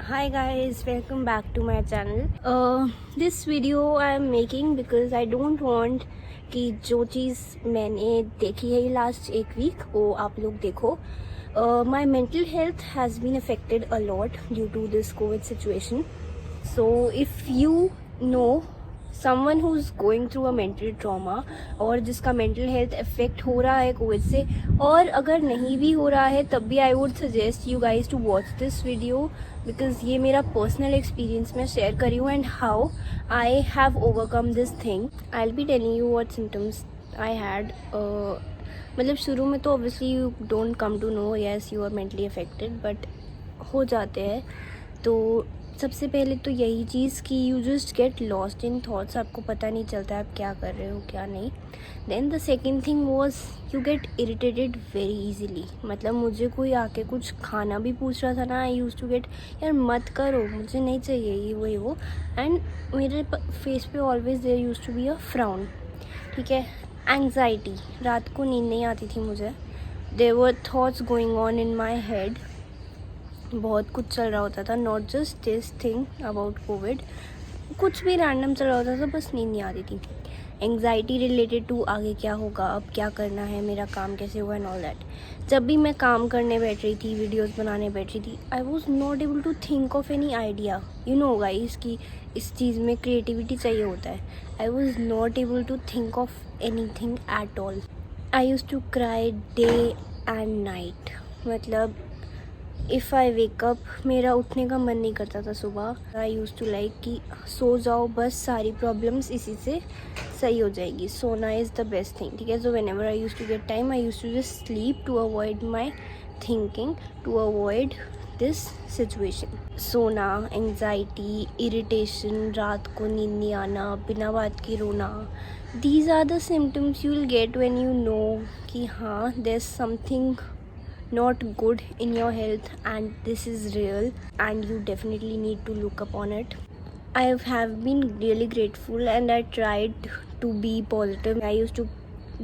Hi guys, welcome back to my channel. This video I am making because I don't want कि जो चीज़ मैंने देखी है last एक वीक वो आप लोग देखो. My mental health has been affected a lot due to this COVID situation. So if you know someone who's going through a mental trauma और जिसका mental health affect हो रहा है कोविड से, और अगर नहीं भी हो रहा है तब भी I would suggest you guys to watch this video because ये मेरा personal experience मैं share करी हूँ and how I have overcome this thing. I'll be telling you what symptoms I had. मतलब शुरू में तो obviously you don't come to know yes you are mentally affected but हो जाते हैं. तो सबसे पहले तो यही चीज़ कि you just get lost in thoughts, आपको पता नहीं चलता आप क्या कर रहे हो क्या नहीं. Then the second thing was you get irritated very easily. मतलब मुझे कोई आके कुछ खाना भी पूछ रहा था ना, आई यूज़ टू गेट यार मत करो मुझे नहीं चाहिए ये वही वो. एंड मेरे फेस पे always there use to be a frown. ठीक है. एंग्जाइटी, रात को नींद नहीं आती थी मुझे. There were thoughts going on in my head. बहुत कुछ चल रहा होता था, not just this thing about Covid, कुछ भी रैंडम चल रहा होता था, बस नींद नहीं आती थी. एंग्जाइटी रिलेटेड टू आगे क्या होगा, अब क्या करना है, मेरा काम कैसे हुआ एंड ऑल दैट. जब भी मैं काम करने बैठ रही थी, वीडियोस बनाने बैठ रही थी, I was not able to think of any idea. You know guys कि इस चीज़ में क्रिएटिविटी चाहिए होता है. I was not able to think of any thing at all. I use to cry day and night. मतलब if I wake up, मेरा उठने का मन नहीं करता था सुबह. आई यूज़ टू लाइक कि सो जाओ बस, सारी प्रॉब्लम्स इसी से सही हो जाएगी. सोना इज़ द बेस्ट थिंग. ठीक है. So whenever I use to get time I use to just sleep to avoid my thinking, to avoid this situation. सोना, एंग्जाइटी, इरिटेशन, रात को नींद नहीं आना, बिना बात की रोना, these are the symptoms you will get when you know कि हाँ there is something not good in your health and this is real and you definitely need to look upon it. I have been really grateful and I tried to be positive. I used to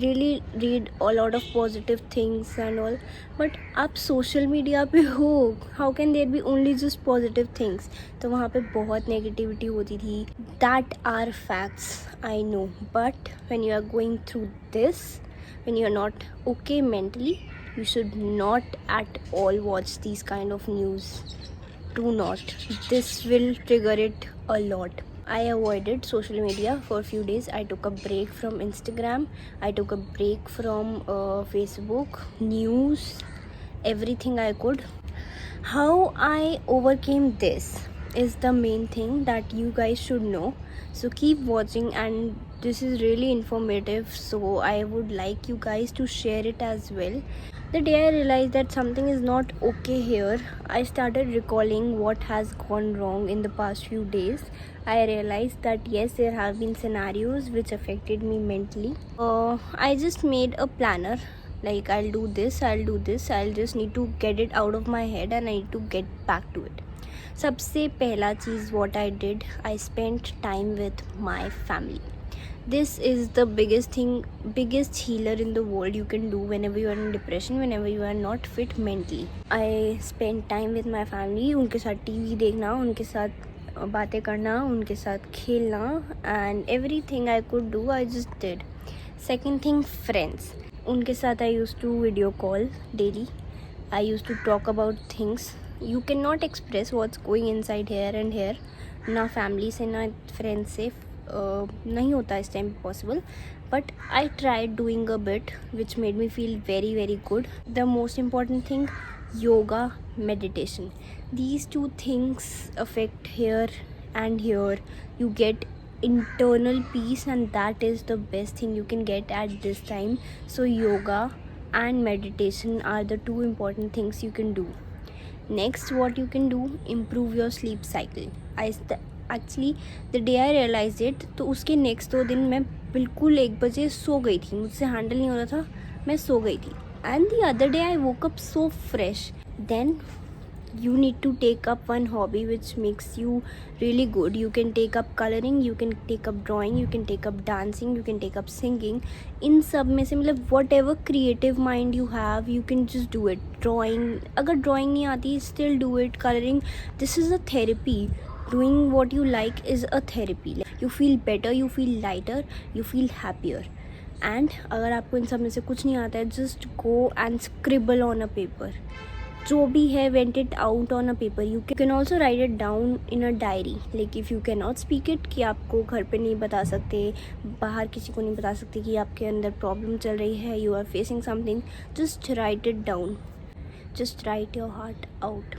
really read a lot of positive things and all, but आप social media पे हो, how can there be only just positive things? तो वहाँ पे बहुत negativity होती थी. That are facts, I know, but when you are going through this, when you are not okay mentally, you should not at all watch these kind of news. Do not. This will trigger it a lot. I avoided social media for a few days. I took a break from Instagram. I took a break from Facebook, news, everything I could. How I overcame this is the main thing that you guys should know. So keep watching and this is really informative. So I would like you guys to share it as well. The day I realized that something is not okay here, I started recalling what has gone wrong in the past few days. I realized that yes, there have been scenarios which affected me mentally. I just made a planner. Like I'll do this, I'll just need to get it out of my head and I need to get back to it. सबसे पहला चीज़ what I did, I spent time with my family. This is the biggest thing, biggest healer in the world you can do whenever you are in depression, whenever you are not fit mentally. I spend time with my family. उनके साथ TV देखना, उनके साथ बातें करना, उनके साथ खेलना, and everything I could do I just did. Second thing, friends. उनके साथ I used to video call daily. I used to talk about things. You cannot express what's going inside here and here. ना family से ना friends से नहीं होता इस time possible. But I tried doing a bit which made me feel very very good. The most important thing, yoga, meditation. These two things affect here and here. You get internal peace and that is the best thing you can get at this time. So yoga and meditation are the two important things you can do. Next, what you can do, improve your sleep cycle. Actually the day I realized it, तो उसके next 2 दिन मैं बिल्कुल 1 बजे सो गई थी. मुझसे handle नहीं हो रहा था, मैं सो गई थी. And the other day I woke up so fresh. Then you need to take up one hobby which makes you really good. You can take up coloring, you can take up drawing, you can take up dancing, you can take up singing. इन सब में से मतलब whatever creative mind you have, you can just do it. Drawing, अगर drawing नहीं आती, still do it. Coloring, this is a therapy. Doing what you like is a therapy. You feel better, you feel lighter, you feel happier. And अगर आपको इन सब में से कुछ नहीं आता है, just go and scribble on a paper. जो भी है, went it out on a paper. You can also right it down in a diary. Like if you can not speak it, कि आपको घर पे नहीं बता सकते, बाहर किसी को नहीं बता सकते कि आपके अंदर प्रॉब्लम चल रही है, you are facing something, just write it down. Just write your heart out.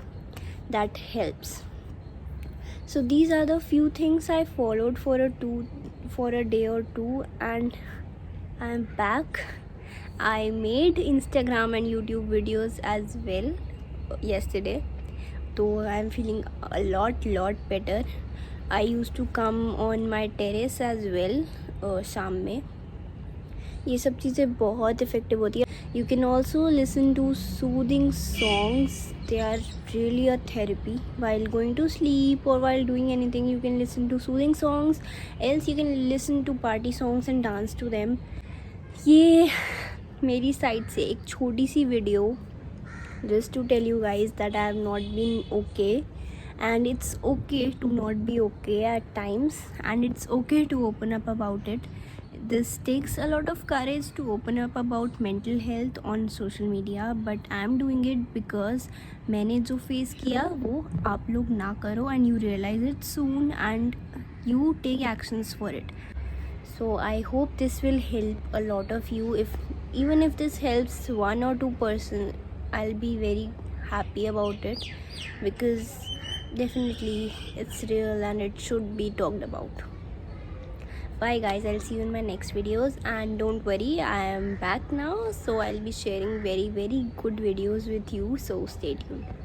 That helps. So these are the few things I followed for a day or two, and I'm back. I made Instagram and YouTube videos as well yesterday, so I'm feeling a lot better. I used to come on my terrace as well शाम में. ये सब चीज़ें बहुत effective होती है. You can also listen to soothing songs. They are really a therapy. While going to sleep or while doing anything, you can listen to soothing songs. Else you can listen to party songs and dance to them. ये मेरी side से एक छोटी सी video, just to tell you guys that I have not been okay, and it's okay to not be okay at times, and it's okay to open up about it. This takes a lot of courage to open up about mental health on social media, but I'm doing it because मैंने जो face किया वो आप लोग ना करो, and you realize it soon and you take actions for it. So I hope this will help a lot of you. Even if this helps one or two person, I'll be very happy about it, because definitely it's real and it should be talked about. Bye guys, I'll see you in my next videos, and don't worry, I am back now, so I'll be sharing very good videos with you, so stay tuned.